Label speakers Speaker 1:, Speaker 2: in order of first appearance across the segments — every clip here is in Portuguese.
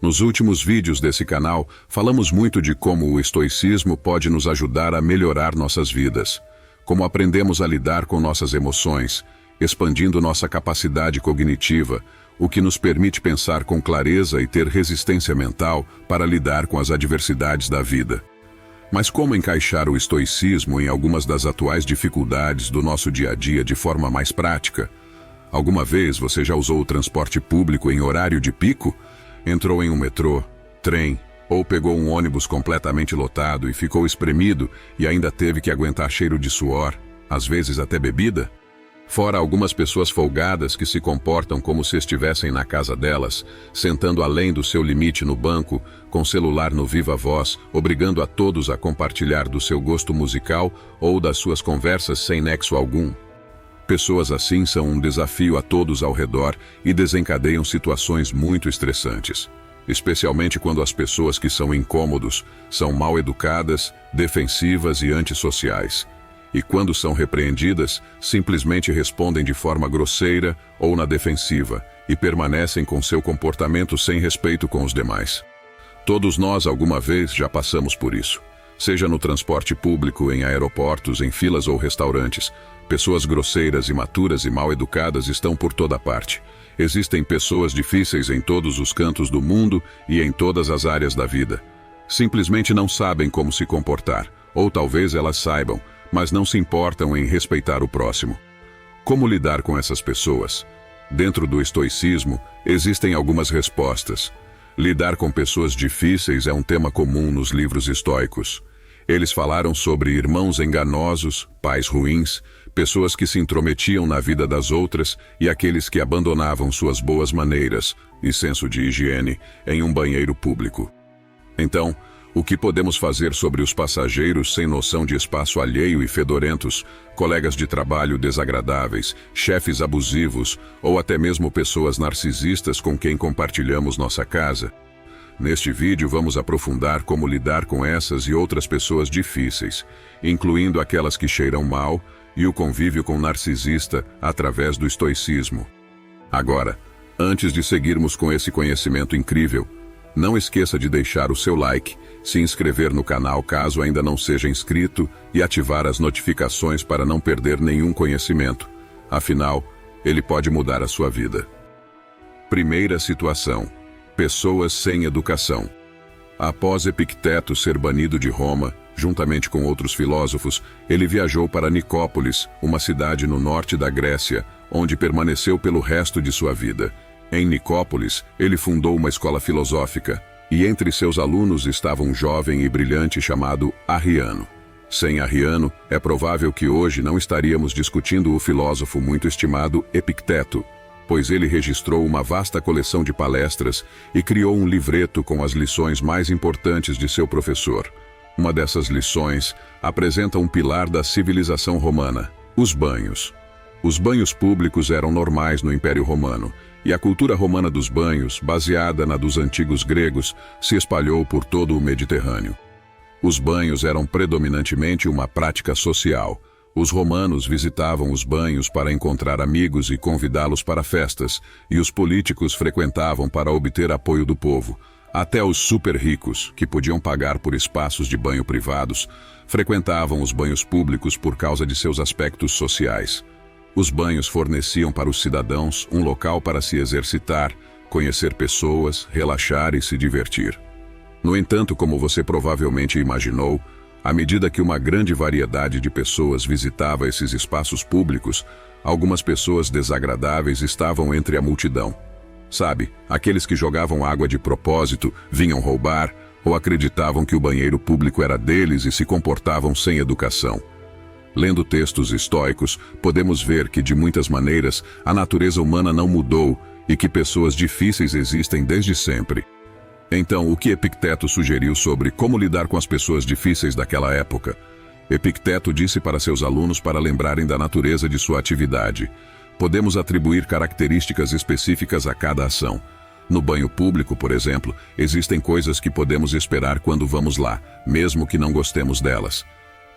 Speaker 1: Nos últimos vídeos desse canal, falamos muito de como o estoicismo pode nos ajudar a melhorar nossas vidas, como aprendemos a lidar com nossas emoções, expandindo nossa capacidade cognitiva, o que nos permite pensar com clareza e ter resistência mental para lidar com as adversidades da vida. Mas como encaixar o estoicismo em algumas das atuais dificuldades do nosso dia a dia de forma mais prática? Alguma vez você já usou o transporte público em horário de pico? Entrou em um metrô, trem ou pegou um ônibus completamente lotado e ficou espremido e ainda teve que aguentar cheiro de suor, às vezes até bebida? Fora algumas pessoas folgadas que se comportam como se estivessem na casa delas, sentando além do seu limite no banco, com celular no viva voz, obrigando a todos a compartilhar do seu gosto musical ou das suas conversas sem nexo algum. Pessoas assim são um desafio a todos ao redor e desencadeiam situações muito estressantes, especialmente quando as pessoas que são incômodos são mal educadas, defensivas e antissociais. E quando são repreendidas, simplesmente respondem de forma grosseira ou na defensiva e permanecem com seu comportamento sem respeito com os demais. Todos nós alguma vez já passamos por isso. Seja no transporte público, em aeroportos, em filas ou restaurantes, pessoas grosseiras, imaturas e mal educadas estão por toda parte. Existem pessoas difíceis em todos os cantos do mundo e em todas as áreas da vida. Simplesmente não sabem como se comportar, ou talvez elas saibam, mas não se importam em respeitar o próximo. Como lidar com essas pessoas? Dentro do estoicismo, existem algumas respostas. Lidar com pessoas difíceis é um tema comum nos livros estoicos. Eles falaram sobre irmãos enganosos, pais ruins, pessoas que se intrometiam na vida das outras e aqueles que abandonavam suas boas maneiras e senso de higiene em um banheiro público. Então, o que podemos fazer sobre os passageiros sem noção de espaço alheio e fedorentos, colegas de trabalho desagradáveis, chefes abusivos ou até mesmo pessoas narcisistas com quem compartilhamos nossa casa? Neste vídeo vamos aprofundar como lidar com essas e outras pessoas difíceis, incluindo aquelas que cheiram mal e o convívio com narcisista através do estoicismo. Agora, antes de seguirmos com esse conhecimento incrível, não esqueça de deixar o seu like, se inscrever no canal caso ainda não seja inscrito e ativar as notificações para não perder nenhum conhecimento. Afinal, ele pode mudar a sua vida. Primeira situação: pessoas sem educação. Após Epicteto ser banido de Roma, juntamente com outros filósofos, ele viajou para Nicópolis, uma cidade no norte da Grécia, onde permaneceu pelo resto de sua vida. Em Nicópolis, ele fundou uma escola filosófica, e entre seus alunos estava um jovem e brilhante chamado Arriano. Sem Arriano, é provável que hoje não estaríamos discutindo o filósofo muito estimado Epicteto, pois ele registrou uma vasta coleção de palestras e criou um livreto com as lições mais importantes de seu professor. Uma dessas lições apresenta um pilar da civilização romana: os banhos. Os banhos públicos eram normais no Império Romano, e a cultura romana dos banhos, baseada na dos antigos gregos, se espalhou por todo o Mediterrâneo. Os banhos eram predominantemente uma prática social. Os romanos visitavam os banhos para encontrar amigos e convidá-los para festas, e os políticos frequentavam para obter apoio do povo. Até os super ricos, que podiam pagar por espaços de banho privados, frequentavam os banhos públicos por causa de seus aspectos sociais. Os banhos forneciam para os cidadãos um local para se exercitar, conhecer pessoas, relaxar e se divertir. No entanto, como você provavelmente imaginou, à medida que uma grande variedade de pessoas visitava esses espaços públicos, algumas pessoas desagradáveis estavam entre a multidão. Sabe, aqueles que jogavam água de propósito, vinham roubar, ou acreditavam que o banheiro público era deles e se comportavam sem educação. Lendo textos estoicos, podemos ver que, de muitas maneiras, a natureza humana não mudou e que pessoas difíceis existem desde sempre. Então, o que Epicteto sugeriu sobre como lidar com as pessoas difíceis daquela época? Epicteto disse para seus alunos para lembrarem da natureza de sua atividade. Podemos atribuir características específicas a cada ação. No banho público, por exemplo, existem coisas que podemos esperar quando vamos lá, mesmo que não gostemos delas.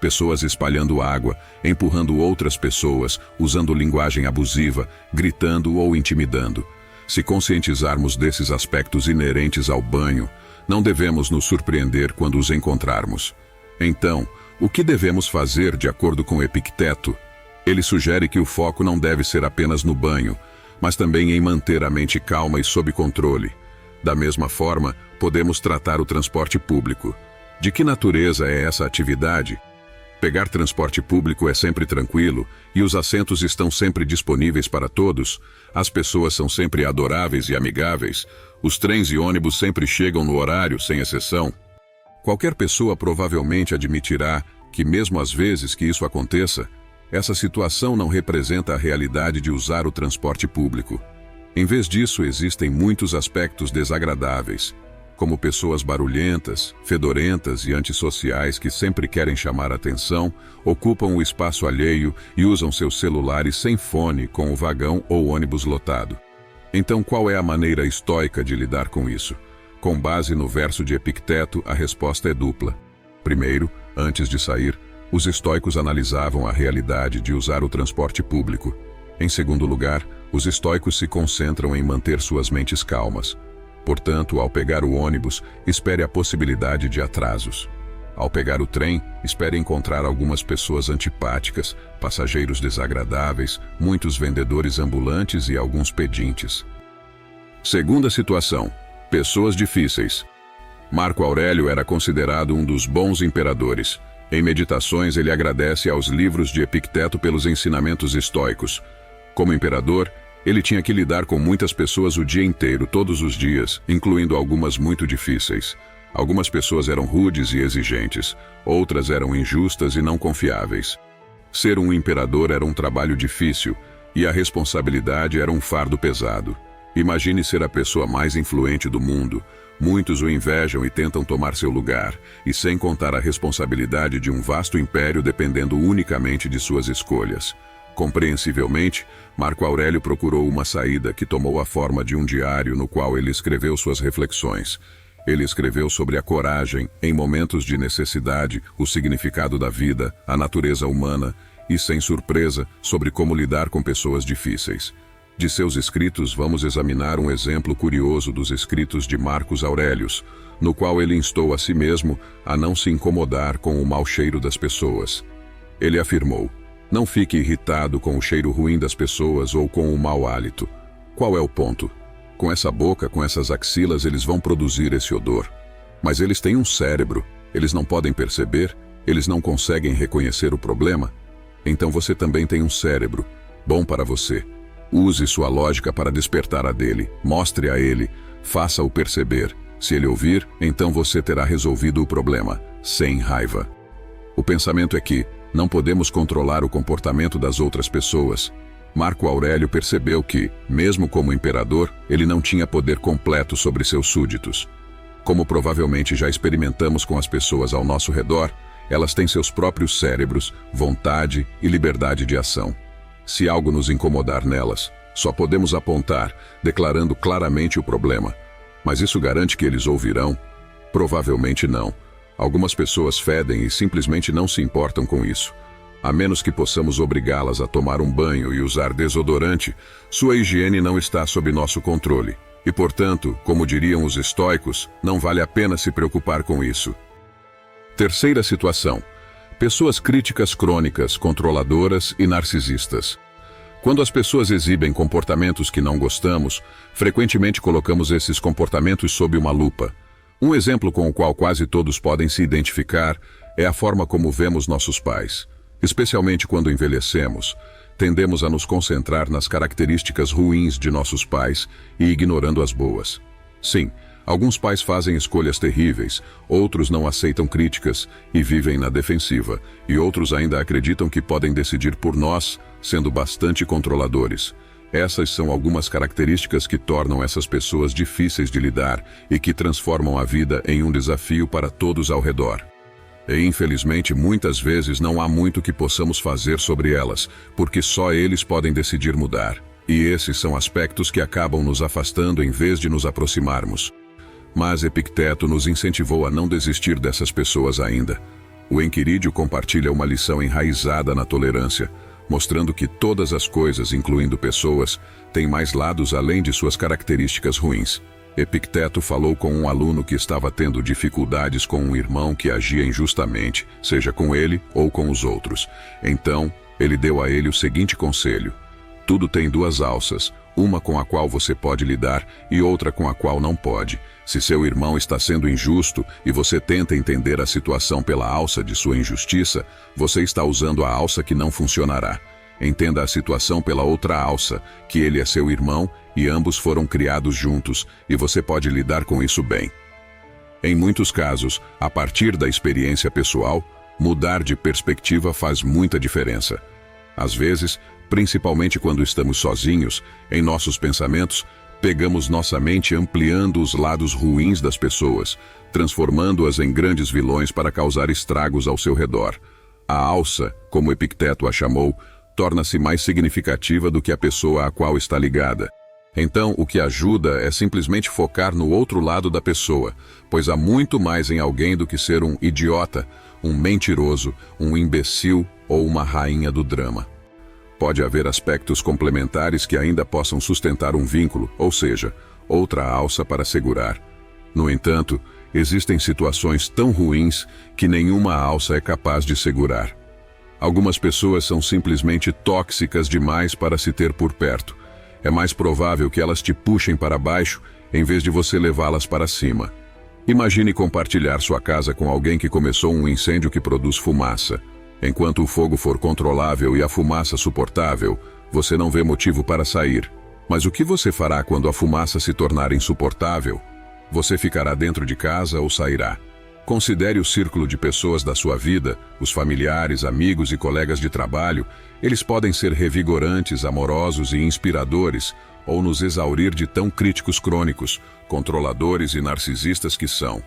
Speaker 1: Pessoas espalhando água, empurrando outras pessoas, usando linguagem abusiva, gritando ou intimidando. Se conscientizarmos desses aspectos inerentes ao banho, não devemos nos surpreender quando os encontrarmos. Então, o que devemos fazer de acordo com Epicteto? Ele sugere que o foco não deve ser apenas no banho, mas também em manter a mente calma e sob controle. Da mesma forma, podemos tratar o transporte público. De que natureza é essa atividade? Pegar transporte público é sempre tranquilo e os assentos estão sempre disponíveis para todos. As pessoas são sempre adoráveis e amigáveis. Os trens e ônibus sempre chegam no horário, sem exceção. Qualquer pessoa provavelmente admitirá que, mesmo às vezes que isso aconteça, essa situação não representa a realidade de usar o transporte público. Em vez disso, existem muitos aspectos desagradáveis, como pessoas barulhentas, fedorentas e antissociais que sempre querem chamar atenção, ocupam o espaço alheio e usam seus celulares sem fone com o vagão ou ônibus lotado. Então, qual é a maneira estoica de lidar com isso? Com base no verso de Epicteto, a resposta é dupla. Primeiro, antes de sair, os estoicos analisavam a realidade de usar o transporte público. Em segundo lugar, os estoicos se concentram em manter suas mentes calmas. Portanto, ao pegar o ônibus, espere a possibilidade de atrasos. Ao pegar o trem, espere encontrar algumas pessoas antipáticas, passageiros desagradáveis, muitos vendedores ambulantes e alguns pedintes. Segunda situação: pessoas difíceis. Marco Aurélio era considerado um dos bons imperadores. Em Meditações, ele agradece aos livros de Epicteto pelos ensinamentos estoicos. Como imperador, ele tinha que lidar com muitas pessoas o dia inteiro, todos os dias, incluindo algumas muito difíceis. Algumas pessoas eram rudes e exigentes, outras eram injustas e não confiáveis. Ser um imperador era um trabalho difícil, e a responsabilidade era um fardo pesado. Imagine ser a pessoa mais influente do mundo. Muitos o invejam e tentam tomar seu lugar, e sem contar a responsabilidade de um vasto império dependendo unicamente de suas escolhas. Compreensivelmente, Marco Aurélio procurou uma saída que tomou a forma de um diário no qual ele escreveu suas reflexões. Ele escreveu sobre a coragem, em momentos de necessidade, o significado da vida, a natureza humana e, sem surpresa, sobre como lidar com pessoas difíceis. De seus escritos, vamos examinar um exemplo curioso dos escritos de Marcos Aurelius, no qual ele instou a si mesmo a não se incomodar com o mau cheiro das pessoas. Ele afirmou: "Não fique irritado com o cheiro ruim das pessoas ou com o mau hálito. Qual é o ponto? Com essa boca, com essas axilas, eles vão produzir esse odor. Mas eles têm um cérebro, eles não podem perceber, eles não conseguem reconhecer o problema. Então você também tem um cérebro, bom para você. Use sua lógica para despertar a dele, mostre a ele, faça-o perceber. Se ele ouvir, então você terá resolvido o problema, sem raiva." O pensamento é que não podemos controlar o comportamento das outras pessoas. Marco Aurélio percebeu que, mesmo como imperador, ele não tinha poder completo sobre seus súditos. Como provavelmente já experimentamos com as pessoas ao nosso redor, elas têm seus próprios cérebros, vontade e liberdade de ação. Se algo nos incomodar nelas, só podemos apontar, declarando claramente o problema. Mas isso garante que eles ouvirão? Provavelmente não. Algumas pessoas fedem e simplesmente não se importam com isso. A menos que possamos obrigá-las a tomar um banho e usar desodorante, sua higiene não está sob nosso controle. E, portanto, como diriam os estoicos, não vale a pena se preocupar com isso. Terceira situação: pessoas críticas crônicas, controladoras e narcisistas. Quando as pessoas exibem comportamentos que não gostamos, frequentemente colocamos esses comportamentos sob uma lupa. Um exemplo com o qual quase todos podem se identificar é a forma como vemos nossos pais. Especialmente quando envelhecemos, tendemos a nos concentrar nas características ruins de nossos pais e ignorando as boas. Sim, alguns pais fazem escolhas terríveis, outros não aceitam críticas e vivem na defensiva, e outros ainda acreditam que podem decidir por nós, sendo bastante controladores. Essas são algumas características que tornam essas pessoas difíceis de lidar e que transformam a vida em um desafio para todos ao redor. E infelizmente muitas vezes não há muito que possamos fazer sobre elas, porque só eles podem decidir mudar. E esses são aspectos que acabam nos afastando em vez de nos aproximarmos. Mas Epicteto nos incentivou a não desistir dessas pessoas ainda. O Enquirídio compartilha uma lição enraizada na tolerância. mostrando que todas as coisas, incluindo pessoas, têm mais lados além de suas características ruins. Epicteto falou com um aluno que estava tendo dificuldades com um irmão que agia injustamente, seja com ele ou com os outros. Então, ele deu a ele o seguinte conselho: tudo tem duas alças, uma com a qual você pode lidar e outra com a qual não pode. Se seu irmão está sendo injusto e você tenta entender a situação pela alça de sua injustiça, você está usando a alça que não funcionará. Entenda a situação pela outra alça, que ele é seu irmão e ambos foram criados juntos, e você pode lidar com isso bem. Em muitos casos, a partir da experiência pessoal, mudar de perspectiva faz muita diferença. Às vezes, principalmente quando estamos sozinhos, em nossos pensamentos, pegamos nossa mente ampliando os lados ruins das pessoas, transformando-as em grandes vilões para causar estragos ao seu redor. A alça, como Epicteto a chamou, torna-se mais significativa do que a pessoa a qual está ligada. Então, o que ajuda é simplesmente focar no outro lado da pessoa, pois há muito mais em alguém do que ser um idiota, um mentiroso, um imbecil ou uma rainha do drama. Pode haver aspectos complementares que ainda possam sustentar um vínculo, ou seja, outra alça para segurar. No entanto, existem situações tão ruins que nenhuma alça é capaz de segurar. Algumas pessoas são simplesmente tóxicas demais para se ter por perto. É mais provável que elas te puxem para baixo em vez de você levá-las para cima. Imagine compartilhar sua casa com alguém que começou um incêndio que produz fumaça. Enquanto o fogo for controlável e a fumaça suportável, você não vê motivo para sair. Mas o que você fará quando a fumaça se tornar insuportável? Você ficará dentro de casa ou sairá? Considere o círculo de pessoas da sua vida, os familiares, amigos e colegas de trabalho. Eles podem ser revigorantes, amorosos e inspiradores, ou nos exaurir de tão críticos crônicos, controladores e narcisistas que são.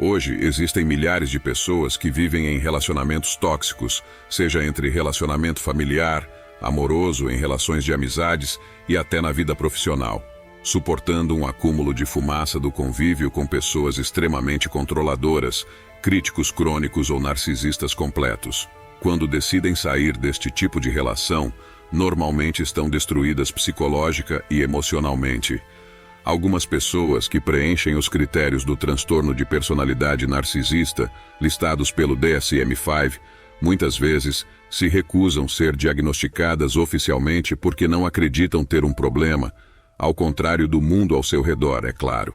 Speaker 1: Hoje, existem milhares de pessoas que vivem em relacionamentos tóxicos, seja entre relacionamento familiar, amoroso, em relações de amizades e até na vida profissional, suportando um acúmulo de fumaça do convívio com pessoas extremamente controladoras, críticos crônicos ou narcisistas completos. Quando decidem sair deste tipo de relação, normalmente estão destruídas psicológica e emocionalmente. Algumas pessoas que preenchem os critérios do transtorno de personalidade narcisista, listados pelo DSM-5, muitas vezes se recusam ser diagnosticadas oficialmente porque não acreditam ter um problema, ao contrário do mundo ao seu redor, é claro.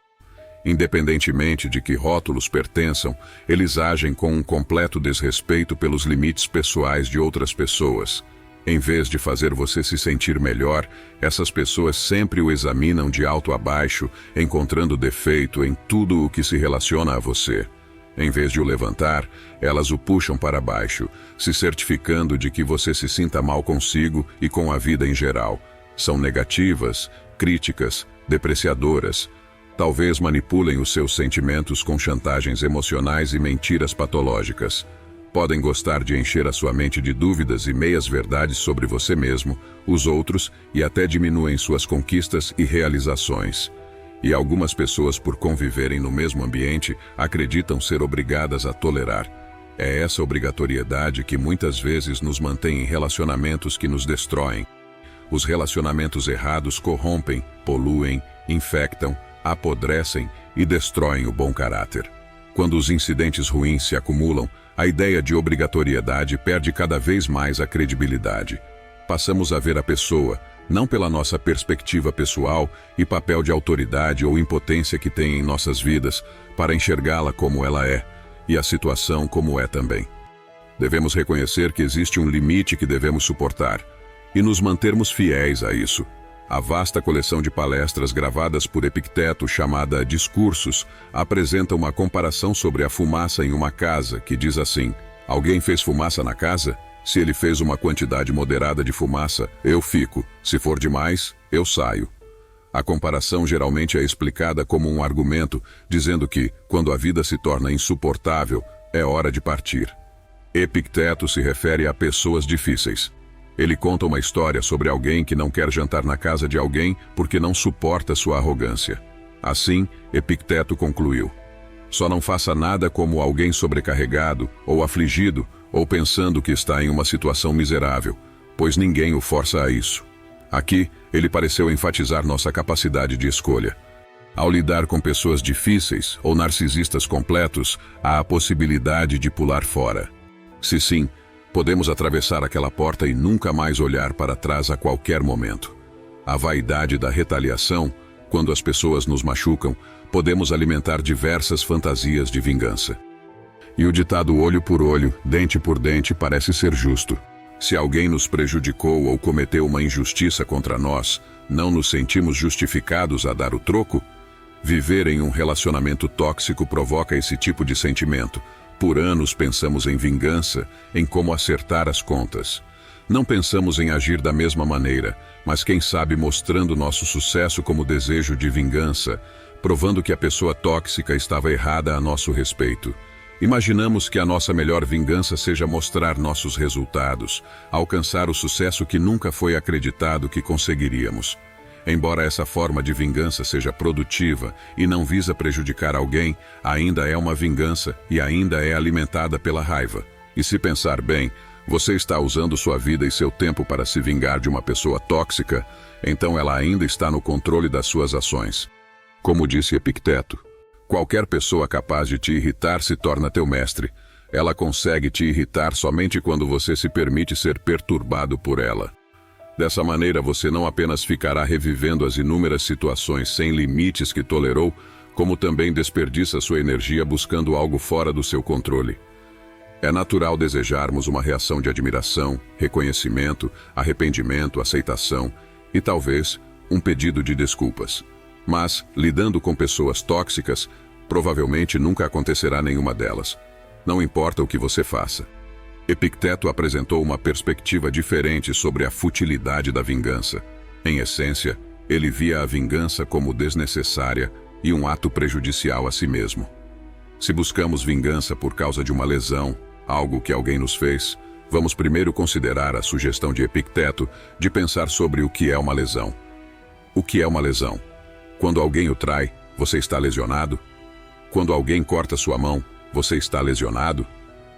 Speaker 1: Independentemente de que rótulos pertençam, eles agem com um completo desrespeito pelos limites pessoais de outras pessoas. Em vez de fazer você se sentir melhor, essas pessoas sempre o examinam de alto a baixo, encontrando defeito em tudo o que se relaciona a você. Em vez de o levantar, elas o puxam para baixo, se certificando de que você se sinta mal consigo e com a vida em geral. São negativas, críticas, depreciadoras. Talvez manipulem os seus sentimentos com chantagens emocionais e mentiras patológicas. Podem gostar de encher a sua mente de dúvidas e meias-verdades sobre você mesmo, os outros e até diminuem suas conquistas e realizações. E algumas pessoas, por conviverem no mesmo ambiente, acreditam ser obrigadas a tolerar. É essa obrigatoriedade que muitas vezes nos mantém em relacionamentos que nos destroem. Os relacionamentos errados corrompem, poluem, infectam, apodrecem e destroem o bom caráter. Quando os incidentes ruins se acumulam, a ideia de obrigatoriedade perde cada vez mais a credibilidade. Passamos a ver a pessoa, não pela nossa perspectiva pessoal e papel de autoridade ou impotência que tem em nossas vidas, para enxergá-la como ela é, e a situação como é também. Devemos reconhecer que existe um limite que devemos suportar, e nos mantermos fiéis a isso. A vasta coleção de palestras gravadas por Epicteto, chamada Discursos, apresenta uma comparação sobre a fumaça em uma casa, que diz assim: alguém fez fumaça na casa? Se ele fez uma quantidade moderada de fumaça, eu fico. Se for demais, eu saio. A comparação geralmente é explicada como um argumento, dizendo que, quando a vida se torna insuportável, é hora de partir. Epicteto se refere a pessoas difíceis. Ele conta uma história sobre alguém que não quer jantar na casa de alguém porque não suporta sua arrogância. Assim, Epicteto concluiu: só não faça nada como alguém sobrecarregado, ou afligido, ou pensando que está em uma situação miserável. pois ninguém o força a isso. Aqui, ele pareceu enfatizar nossa capacidade de escolha. Ao lidar com pessoas difíceis ou narcisistas completos, há a possibilidade de pular fora. Se sim, podemos atravessar aquela porta e nunca mais olhar para trás a qualquer momento. A vaidade da retaliação, quando as pessoas nos machucam, podemos alimentar diversas fantasias de vingança. E o ditado olho por olho, dente por dente parece ser justo. Se alguém nos prejudicou ou cometeu uma injustiça contra nós, não nos sentimos justificados a dar o troco? Viver em um relacionamento tóxico provoca esse tipo de sentimento. Por anos pensamos em vingança, em como acertar as contas. Não pensamos em agir da mesma maneira, mas quem sabe mostrando nosso sucesso como desejo de vingança, provando que a pessoa tóxica estava errada a nosso respeito. Imaginamos que a nossa melhor vingança seja mostrar nossos resultados, alcançar o sucesso que nunca foi acreditado que conseguiríamos. Embora essa forma de vingança seja produtiva e não visa prejudicar alguém, ainda é uma vingança e ainda é alimentada pela raiva. E se pensar bem, você está usando sua vida e seu tempo para se vingar de uma pessoa tóxica, então ela ainda está no controle das suas ações. Como disse Epicteto, qualquer pessoa capaz de te irritar se torna teu mestre. Ela consegue te irritar somente quando você se permite ser perturbado por ela. Dessa maneira, você não apenas ficará revivendo as inúmeras situações sem limites que tolerou, como também desperdiça sua energia buscando algo fora do seu controle. É natural desejarmos uma reação de admiração, reconhecimento, arrependimento, aceitação e, talvez, um pedido de desculpas. Mas, lidando com pessoas tóxicas, provavelmente nunca acontecerá nenhuma delas. Não importa o que você faça. Epicteto apresentou uma perspectiva diferente sobre a futilidade da vingança. Em essência, ele via a vingança como desnecessária e um ato prejudicial a si mesmo. Se buscamos vingança por causa de uma lesão, algo que alguém nos fez, vamos primeiro considerar a sugestão de Epicteto de pensar sobre o que é uma lesão. O que é uma lesão? Quando alguém o trai, você está lesionado? Quando alguém corta sua mão, você está lesionado?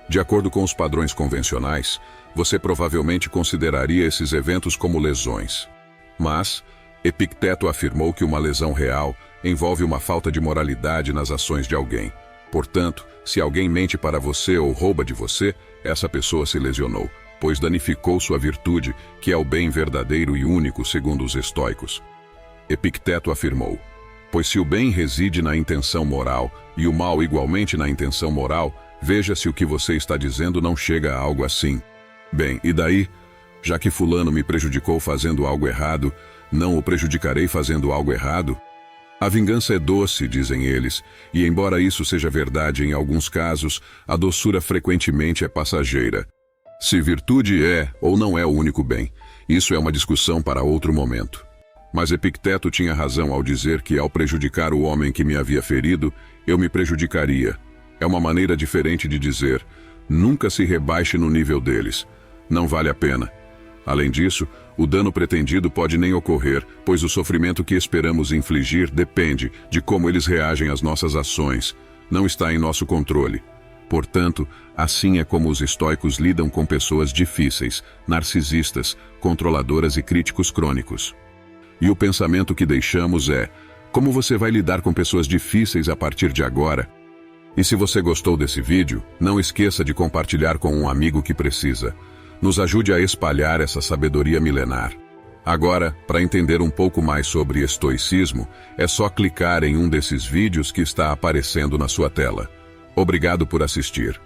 Speaker 1: De acordo com os padrões convencionais, você provavelmente consideraria esses eventos como lesões. Mas, Epicteto afirmou que uma lesão real envolve uma falta de moralidade nas ações de alguém. Portanto, se alguém mente para você ou rouba de você, essa pessoa se lesionou, pois danificou sua virtude, que é o bem verdadeiro e único segundo os estoicos. Epicteto afirmou: pois se o bem reside na intenção moral e o mal igualmente na intenção moral, veja se o que você está dizendo não chega a algo assim. Bem, e daí? Já que fulano me prejudicou fazendo algo errado, não o prejudicarei fazendo algo errado? A vingança é doce, dizem eles, e embora isso seja verdade em alguns casos, a doçura frequentemente é passageira. Se virtude é ou não é o único bem, isso é uma discussão para outro momento. Mas Epicteto tinha razão ao dizer que ao prejudicar o homem que me havia ferido, eu me prejudicaria. É uma maneira diferente de dizer: nunca se rebaixe no nível deles. Não vale a pena. Além disso, o dano pretendido pode nem ocorrer, pois o sofrimento que esperamos infligir depende de como eles reagem às nossas ações. Não está em nosso controle. Portanto, assim é como os estoicos lidam com pessoas difíceis, narcisistas, controladoras e críticos crônicos. E o pensamento que deixamos é: como você vai lidar com pessoas difíceis a partir de agora? E se você gostou desse vídeo, não esqueça de compartilhar com um amigo que precisa. Nos ajude a espalhar essa sabedoria milenar. Agora, para entender um pouco mais sobre estoicismo, é só clicar em um desses vídeos que está aparecendo na sua tela. Obrigado por assistir.